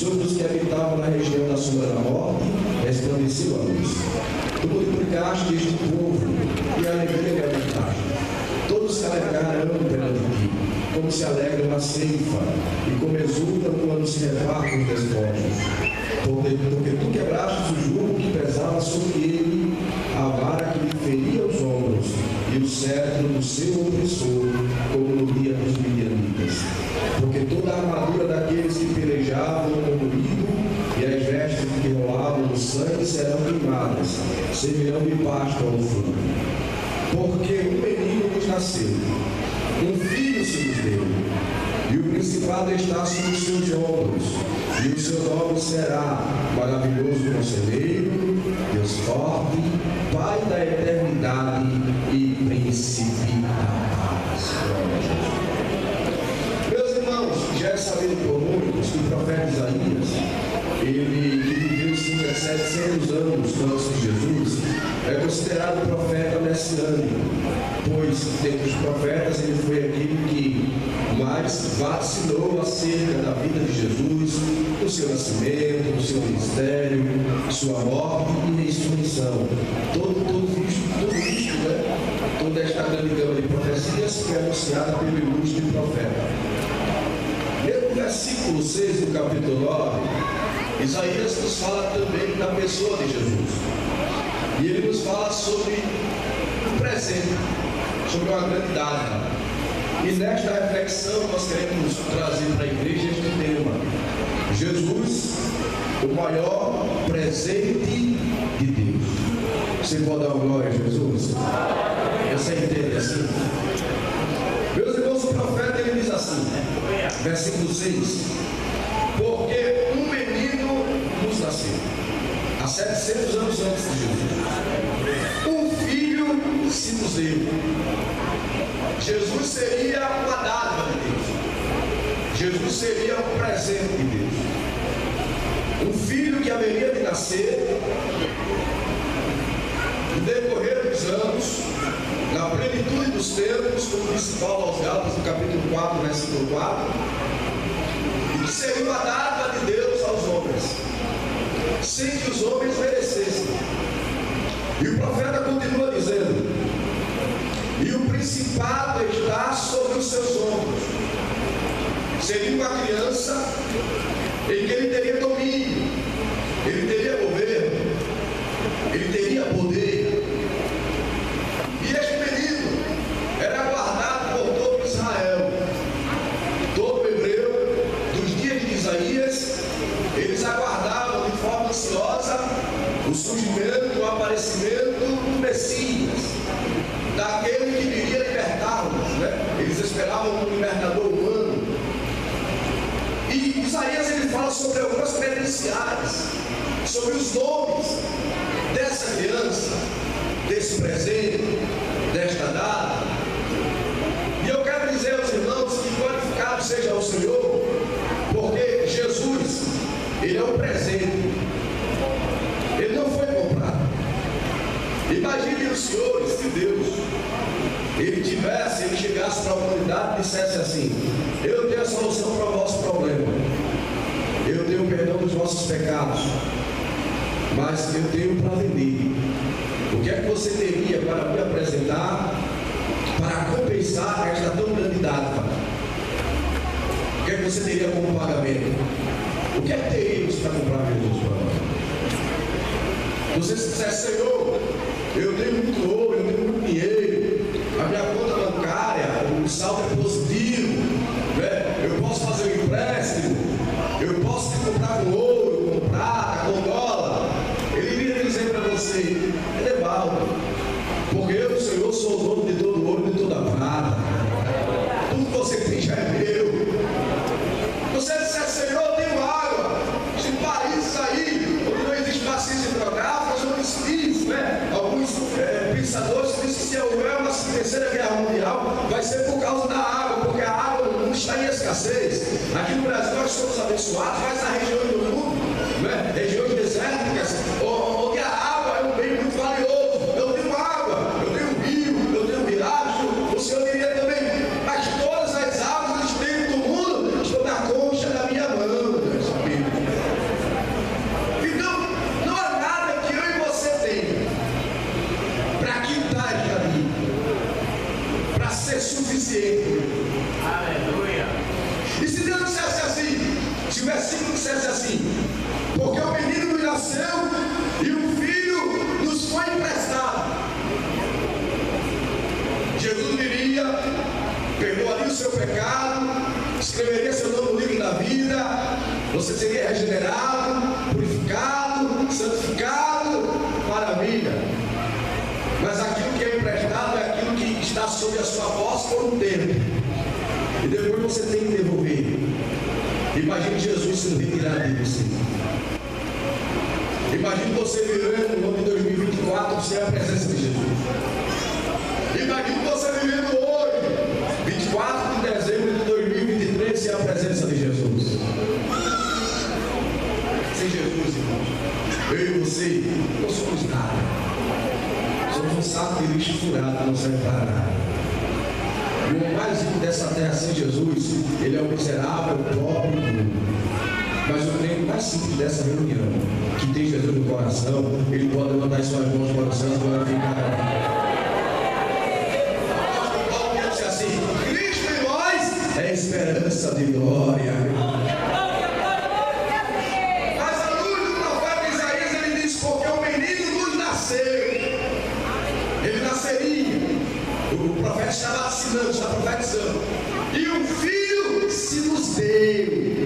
sobre os que habitavam na região da sombra da morte, resplandeceu a luz. Tu multiplicaste este povo, e a alegria lhe aumentaste. Todos se alegrarão perante ti, como se alegram na ceifa, e como exultam quando se repartem os despojos. Porque tu quebraste o jugo que pesava sobre ele, a vara que lhe feria os ombros, e o cetro do seu opressor, como no dia dos midianitas. Porque toda a armadura daqueles que pelejavam com o rico, e as vestes que rolavam no sangue serão queimadas, servirão de pasto ao fogo. Porque um menino nos nasceu, um filho se nos deu, e o principado está sobre os seus ombros, e o seu nome será Maravilhoso Conselheiro, Deus Forte, Pai da Eternidade e Príncipe da Paz. Meus irmãos, já é sabido por muitos que o profeta Isaías, ele que viveu 700 anos antes de Jesus, é considerado profeta messiânico, pois dentre os profetas ele foi aquele que mais vacilou acerca da vida de Jesus, do seu nascimento, do seu ministério, sua morte e ressurreição. Tudo isto, né? Toda esta grande gama de profecias foi anunciada pelo ilustre profeta. No versículo 6 do capítulo 9, Isaías nos fala também da pessoa de Jesus. E ele nos fala sobre o presente, sobre uma grande data. E nesta reflexão nós queremos trazer para a igreja este tema: Jesus, o maior presente de Deus. Você pode dar uma glória a Jesus? Você entende assim? Meus irmãos, o profeta ele diz assim, versículo 6: porque um menino nos nasceu, há 700 anos antes de Jesus. Um filho se nos deu. Jesus seria uma dádiva de Deus. Jesus seria um presente de Deus. Um filho que haveria de nascer no decorrer dos anos, na plenitude dos tempos, como disse Paulo aos Gálatas, no capítulo 4, versículo 4, e que seria uma dádiva de Deus aos homens, sem que os homens merecessem. E o profeta continua dizendo: e o principado está sobre os seus ombros. Seria uma criança em que ele teria domínio, ele teria governo, ele teria poder. E este menino era guardado por todo Israel. Todo hebreu, dos dias de Isaías, eles aguardavam de forma ansiosa o surgimento, o aparecimento do Messias, daquele que viria libertá-los, né? Eles esperavam um libertador humano. E Isaías ele fala sobre algumas credenciais, sobre os nomes dessa criança, desse presente, desta data. E eu quero dizer aos irmãos que glorificado seja o Senhor, porque Jesus, ele é um presente, ele não foi comprado. Imagine os senhores, se Deus ele chegasse para a humanidade e dissesse assim: eu tenho a solução para o vosso problema, eu tenho o perdão dos vossos pecados, mas eu tenho para vender. O que é que você teria para me apresentar para compensar esta tão grande dádiva? O que é que você teria como pagamento? O que é que teríamos para comprar Jesus para nós? Você se dissesse: Senhor, eu tenho muito ouro, eu tenho muito dinheiro, a minha conta bancária, o saldo é positivo, né? Eu posso fazer um empréstimo, eu posso te comprar com ouro, com prata, com dólar. Ele iria dizer para você: é balde, porque eu, Senhor, sou o dono de todo ouro e de toda prata, tudo que você tem já é meu. Você dissesse: Senhor, eu tenho água, de países aí onde não existe bacias hidrográficas, onde se diz, né? Alguns pensadores dizem que se houver uma terceira guerra mundial, vai ser por causa da água, porque a água no mundo está em escassez. Aqui no Brasil nós somos abençoados, mas na região do mundo, né? Regiões desérticas, onde a água é um bem muito valioso. Eu tenho água, eu tenho rio, eu tenho riacho, o Senhor diria também: mas todas as águas que têm do mundo estão na concha da minha mão, meus amigos. vida, você seria regenerado, purificado, santificado, maravilha. Mas aquilo que é emprestado é aquilo que está sob a sua posse por um tempo, e depois você tem que devolver. Imagine Jesus sendo retirado de você. Imagine você vivendo no ano de 2024 sem a presença de Jesus. Imagine você vivendo hoje, 24 de dezembro de 2023, sem a presença de Jesus. Sem Jesus, irmãos, eu e você não somos nada. Somos um saco de lixo furado que não serve para nada. E o mais rico dessa terra sem Jesus, ele é o miserável, o pobre e o mundo. Mas o crente mais simples dessa reunião, que tem Jesus no coração, ele pode levantar as suas mãos para o céu e glorificar a Deus. Paulo quer dizer assim: Cristo em nós é esperança de glória. Mas a luz do profeta Isaías, ele diz: porque o menino nos nasceu. Ele nasceria. O profeta está vacinando, está profetizando. E um filho se nos deu.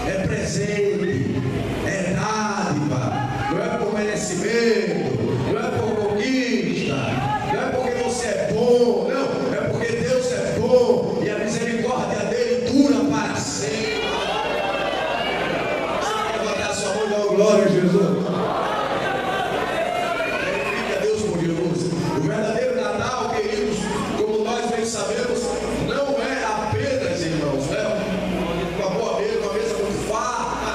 É presente, é dádiva, não é por merecimento, não é por conquista, não é porque você é bom, não, é porque Deus é bom e a misericórdia dele dura para sempre. Você quer levantar sua mão e dar glória a Jesus? Glorifique a Deus por Jesus. O verdadeiro Natal, queridos, como nós bem sabemos, não é apenas, irmãos, uma boa mesa, uma mesa muito farta,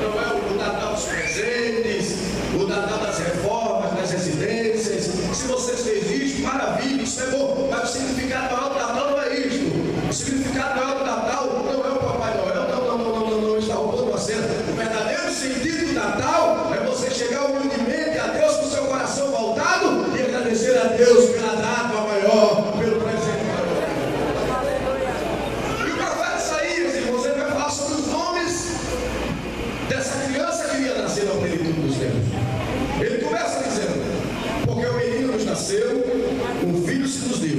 não é o Natal dos presentes, o Natal das reformas, das residências. Se você fez isso, maravilha, isso é bom, mas o significado maior do Natal não é isto. O significado maior do Natal não é o Papai Noel, não está roubando uma cena. O verdadeiro sentido do Natal é você chegar humildemente a Deus com o seu coração voltado e agradecer a Deus pela dádiva maior, pelo presente maior. E o profeta Isaías, irmãos, ele vai falar sobre os nomes dessa criança que ia nascer na plenitude dos tempos. Ele começa dizendo: porque o menino nos nasceu, um filho se nos deu,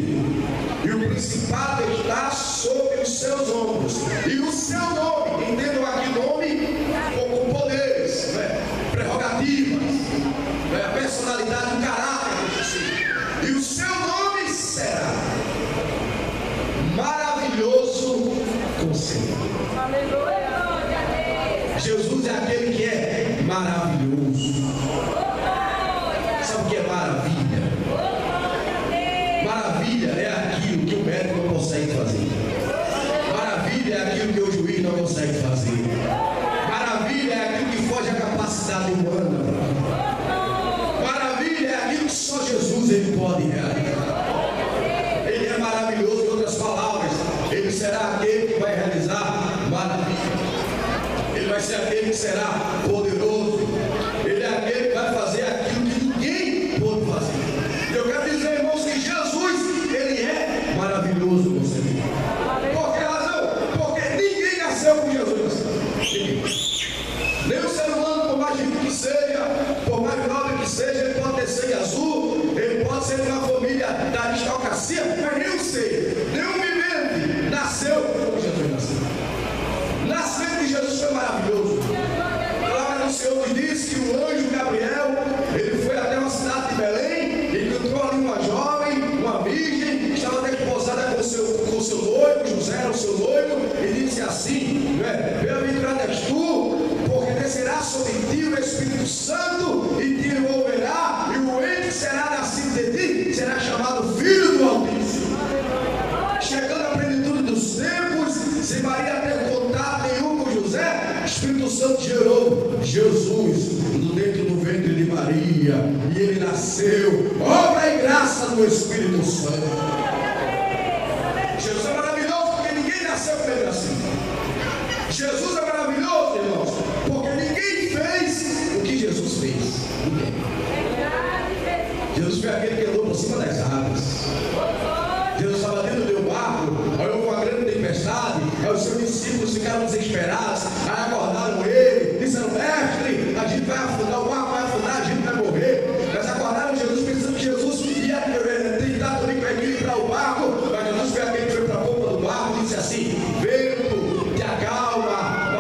e o principado está sobre os seus ombros, e o seu nome, entendam aqui nome com poderes, prerrogativas, a personalidade, o caráter, assim. E o seu nome será Maravilhoso Conselheiro. Jesus é aquele que é maravilhoso. Sabe o que é maravilha? Maravilha é aquilo que o médico não consegue fazer. Maravilha é aquilo que o juiz não consegue fazer. Maravilha é aquilo que foge à capacidade humana. Maravilha é aquilo que só Jesus ele pode realizar. Ele é maravilhoso, em outras palavras. Ele será aquele que vai realizar maravilha. Ele vai ser aquele que será poderoso. Ele é aquele que vai fazer aquilo que ninguém pode fazer. E eu quero dizer, irmãos, que Jesus, ele é maravilhoso. Por que razão? Porque ninguém nasceu com Jesus. Ninguém. Nem o ser humano, por mais rico que seja, por mais nobre que seja, ele pode ter sangue azul, ele pode ser de uma família da aristocracia, mas nem o ser, nem o vivente nasceu como Jesus nasceu. Nascimento de Jesus foi maravilhoso. A palavra do Senhor nos diz que o anjo Gabriel, ele foi até uma cidade de Belém, e encontrou ali uma jovem, uma virgem, que estava desposada com o seu noivo, José era o seu noivo, e disse assim: bem-aventurada és tu, porque descerá sobre ti o Espírito Santo e te envolverá, e o ente que será nascido de ti será chamado Filho do Altíssimo. Chegando à plenitude dos tempos, sem Maria ter contato nenhum com José, o Espírito Santo gerou Jesus no dentro do ventre de Maria, e ele nasceu, obra e graça do Espírito Santo. Jesus é maravilhoso porque ninguém nasceu com ele assim. Jesus é maravilhoso, irmãos, porque ninguém fez o que Jesus fez. Ninguém. Jesus foi aquele que andou por cima das águas. Jesus estava dentro do barco, aí houve uma grande tempestade, aí os seus discípulos ficaram desesperados, aí acordaram ele, disseram: mestre, a gente vai afundar, o barco vai afundar, a gente vai morrer. Mas acordaram Jesus pensando que Jesus ia tentar também equilibrar o barco, mas Jesus foi aquele que foi para a polpa do barco e disse assim: vento, te acalma,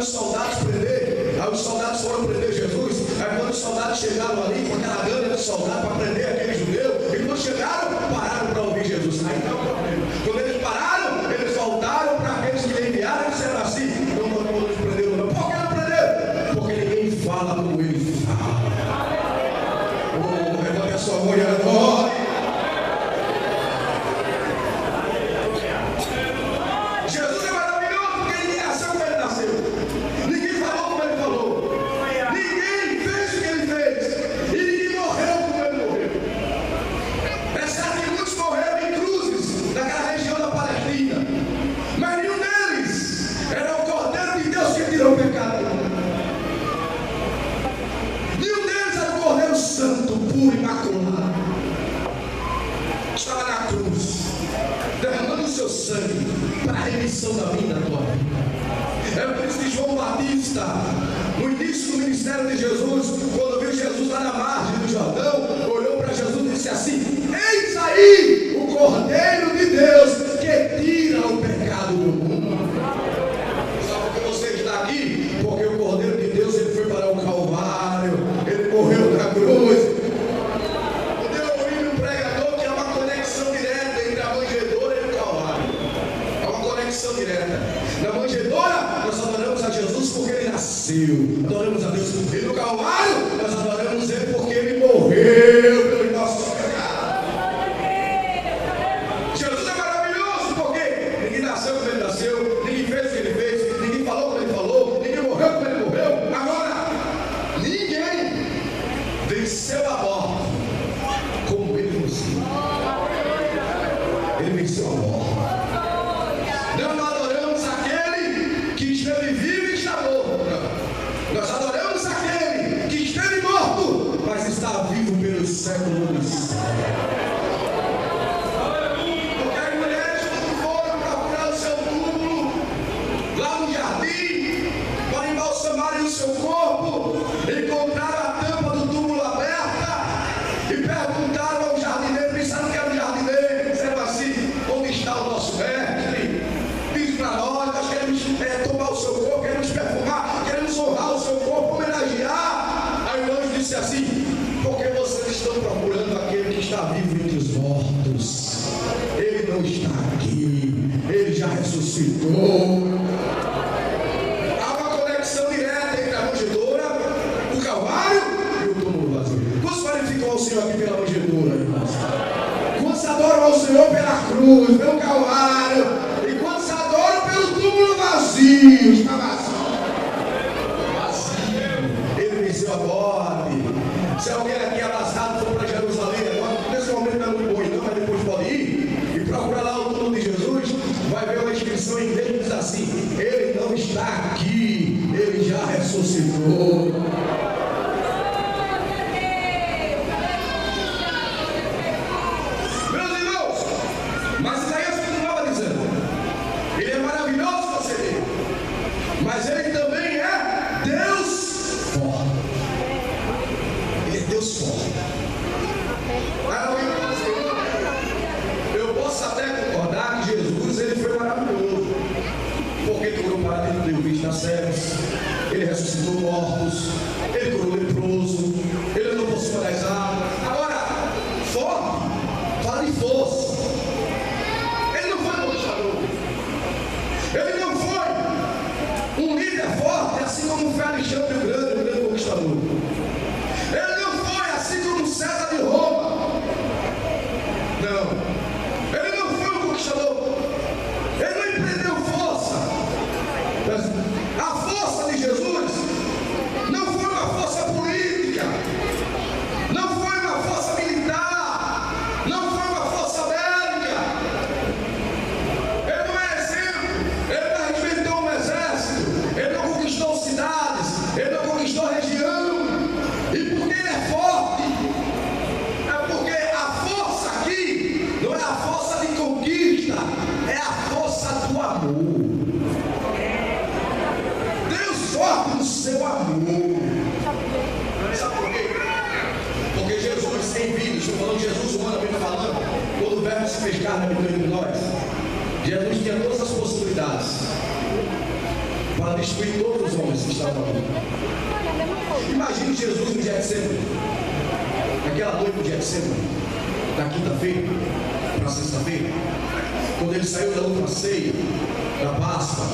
os soldados prender, aí os soldados foram prender Jesus. Aí quando os soldados chegaram ali com aquela gana de soldado para prender aquele judeu, e quando chegaram, pararam para ouvir Jesus. Aí está o problema. Quando eles pararam, eles voltaram para aqueles que lhe enviaram e disseram assim: não podemos prender não. Por que não prender? Porque ninguém fala como ele fala. Levante a sua mão e adore. Jesus é maravilhoso porque ninguém nasceu como ele nasceu. Ninguém falou como ele falou. Ninguém fez o que ele fez. E ninguém morreu como ele morreu. É certo que muitos morreram em cruzes naquela região da Palestina. Mas nenhum deles era o Cordeiro de Deus que tirou o pecado do mundo. Nenhum deles era o Cordeiro Santo, puro, imaculado. Estava na cruz, derramando o seu sangue para a remissão da vida da tua vida. É por isso que João Batista, no início do ministério de Jesus, quando viu Jesus lá na margem do Jordão, olhou para Jesus e disse assim: eis aí o Cordeiro de Deus que tira o pecado do mundo. Sabe por que você está aqui? Porque o Cordeiro de Deus, ele foi para o Calvário, ele morreu na cruz. Direta. Na manjedoura nós adoramos a Jesus porque ele nasceu, adoramos a Deus. E no Calvário nós adoramos ele porque ele morreu pelos nossos pecados. Jesus é maravilhoso porque ninguém nasceu como ele nasceu, ninguém fez o que ele fez, ninguém falou como ele falou, ninguém morreu como ele morreu. Agora, ninguém venceu a morte como ele venceu. Ele venceu a morte. Não adoramos aquele que esteve vivo e está morto. Não. Nós adoramos aquele que esteve morto, mas está vivo pelos séculos. Porque as mulheres, quando foram procurar o seu túmulo lá no jardim, para embalsamarem o seu corpo, encontraram a tampa do túmulo aberta e perguntaram ao jardineiro, pensaram que era o jardineiro, disseram assim: onde está o nosso mestre? Para nós queremos tomar o seu corpo, queremos perfumar, queremos honrar o seu corpo, homenagear. Aí o anjo disse assim: porque vocês estão procurando aquele que está vivo entre os mortos. Ele não está aqui, ele já ressuscitou. Há uma conexão direta entre a manjedoura, o Calvário e o túmulo vazio. Quantos glorificam ao Senhor aqui pela manjedoura, irmãos? Quantos adoram ao Senhor pela cruz, pelo Calvário? Pelo túmulo vazio, está vazio. Ele venceu a morte. Se alguém aqui abraçado for para Jerusalém agora, nesse momento não é muito bom, não, mas depois pode ir e procurar lá o túmulo de Jesus, vai ver uma inscrição em inglês que diz assim: ele não está aqui, ele já ressuscitou. Meus irmãos, mas Isaías continuava dizendo: ele é maravilhoso, você vê, mas ele também é Deus forte. Ele é Deus forte. Eu posso até concordar que Jesus ele foi maravilhoso, porque curou paralítico, deu vista a cegos, ele ressuscitou mortos, ele curou leproso, ele andou por cima das águas. Agora, forte, fala de força. Ele não foi conquistador. Ele não foi um líder forte, assim como foi Alexandre o grande conquistador. Ele não foi assim como César de Roma. Não. Ele não foi um conquistador. Ele não empreendeu força. A força de Jesus não foi uma força política, não foi uma força militar, não foi uma força bélica. Ele não é exemplo. Ele não regimentou um exército, ele não conquistou cidades, ele não conquistou região. E porque ele é forte, é porque a força aqui não é a força de conquista, é a força do amor. Deus forte no seu amor. Sabe por quê? Porque Jesus em vida, estou falando de Jesus humanamente falando, quando o verbo se fez carne habitou entre nós, Jesus tinha todas as possibilidades para destruir todos os homens que estavam ali. Imagine Jesus no Getsemane, naquela noite do Getsemane, da quinta-feira para sexta-feira, quando ele saiu da última ceia, da Páscoa,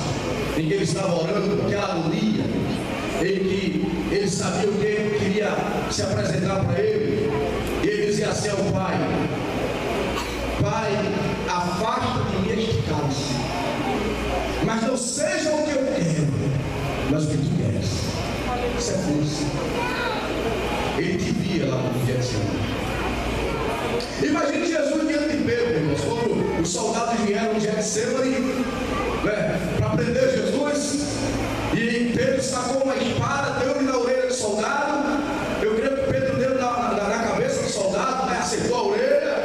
em que ele estava orando, aquela agonia, em que ele sabia o que ele queria se apresentar para ele, e ele dizia assim ao Pai: Pai, afasta de mim este cálice, mas não seja o que eu quero, mas o que tu queres. Isso é força. Ele te via lá no Getsemane. Imagine Jesus diante de Pedro, irmãos, quando os soldados vieram no Getsemane, para prender Jesus, e Pedro sacou uma espada, deu-lhe na orelha do soldado. Eu creio que Pedro deu na cabeça do soldado, acertou a orelha.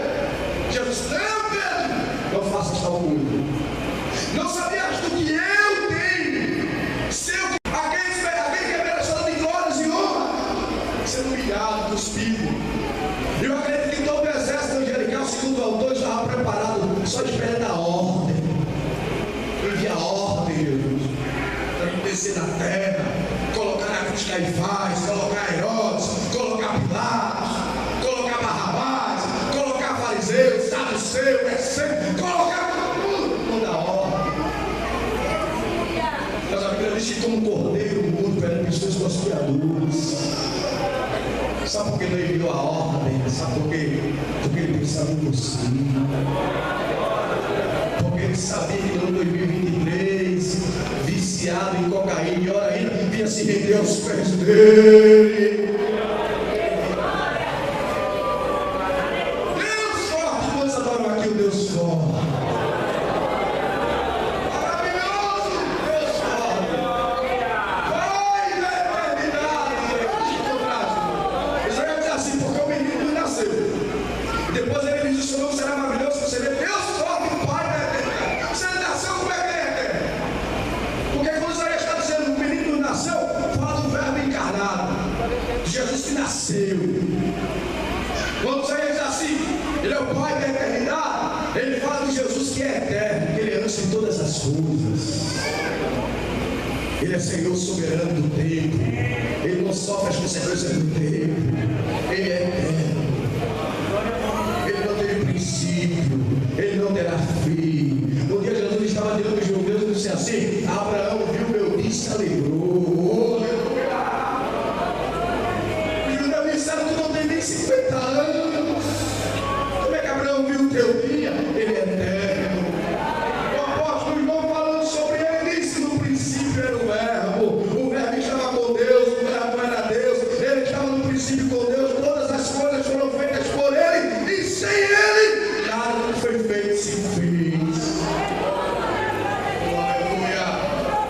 Jesus disse: não, Pedro, não faças tal coisa. Não sabias do que eu tenho? Aquele que é merecedor de glórias e honra, sendo humilhado, cuspido. Eu acredito que todo o exército angelical, segundo o autor, estava preparado, só esperando a ordem. Envia a ordem, Jesus, para descer na terra, colocar na cruz Caifás, colocar Herodes, colocar Pilatos, colocar Barrabás, colocar fariseus, saduceus, colocar todo mundo, manda a ordem. Mas a Bíblia diz que como um cordeiro mudo perante pessoas conspiradores. Sabe por que não enviou a ordem? Sabe por quê? Porque ele pensava em você. Porque ele sabia que no 2023, viciado em cocaína, e ora ainda vinha se render aos pés dele. Deus forte, nós adoramos aqui o Deus forte. Maravilhoso, Deus forte. Vai na eternidade. Israel diz assim: porque o menino nasceu. E depois ele diz: o seu nome será maravilhoso. Você vê Deus forte, Pai da eternidade. Se ele nasceu, como é que ele é eterno? Porque quando Isaías está dizendo o menino nasceu, fala do verbo encarnado, Jesus que nasceu. Quando Isaías diz assim, ele é o Pai da eternidade, ele fala de Jesus que é eterno, que ele é antes de todas as coisas. Ele é Senhor soberano do tempo. Ele não sofre as consequências do tempo. Ele é eterno. Ele não teve princípio. Ele não terá fim. Um dia Jesus estava diante dos judeus e disse assim: Abraão viu meu dia e se alegrou. Os judeus disseram: tu não tem nem 50 anos. Como é que Abraão viu o teu dia? Ele é eterno. O apóstolo João falando sobre ele disse: no princípio era o verbo estava com Deus, o verbo era Deus, ele estava no princípio com Deus, todas as coisas foram feitas por ele, e sem ele nada foi feito se fez. Aleluia!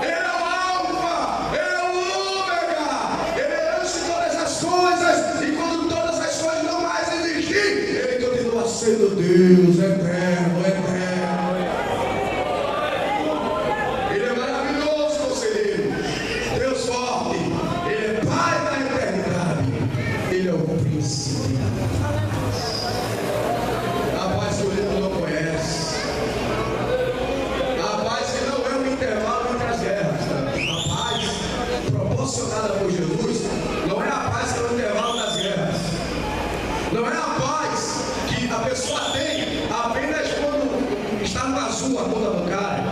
Ele é o Alfa, ele é o Ômega, ele é antes de todas as coisas, e quando todas as coisas não mais existirem, ele continua sendo Deus eterno, eterno. Por Jesus, não é a paz que é o intervalo das guerras, não é a paz que a pessoa tem apenas quando está no azul a conta bancária,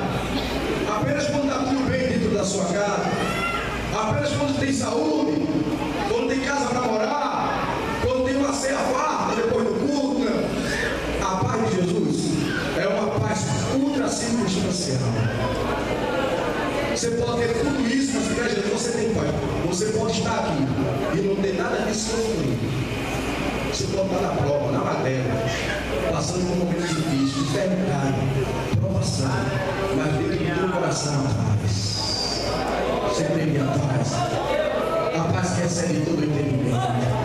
apenas quando está tudo bem dentro da sua casa, apenas quando tem saúde, quando tem casa para morar, quando tem uma ceia farta depois do culto. Não. A paz de Jesus é uma paz ultra circunstancial. Você pode ter tudo isso, mas se Jesus você tem paz. Você pode estar aqui e não ter nada disso sofrido. Você pode estar na prova, na matéria, passando por um momento difícil, enfermidade, provação, mas dentro do teu coração a paz. Você tem a paz. A paz que excede todo o entendimento.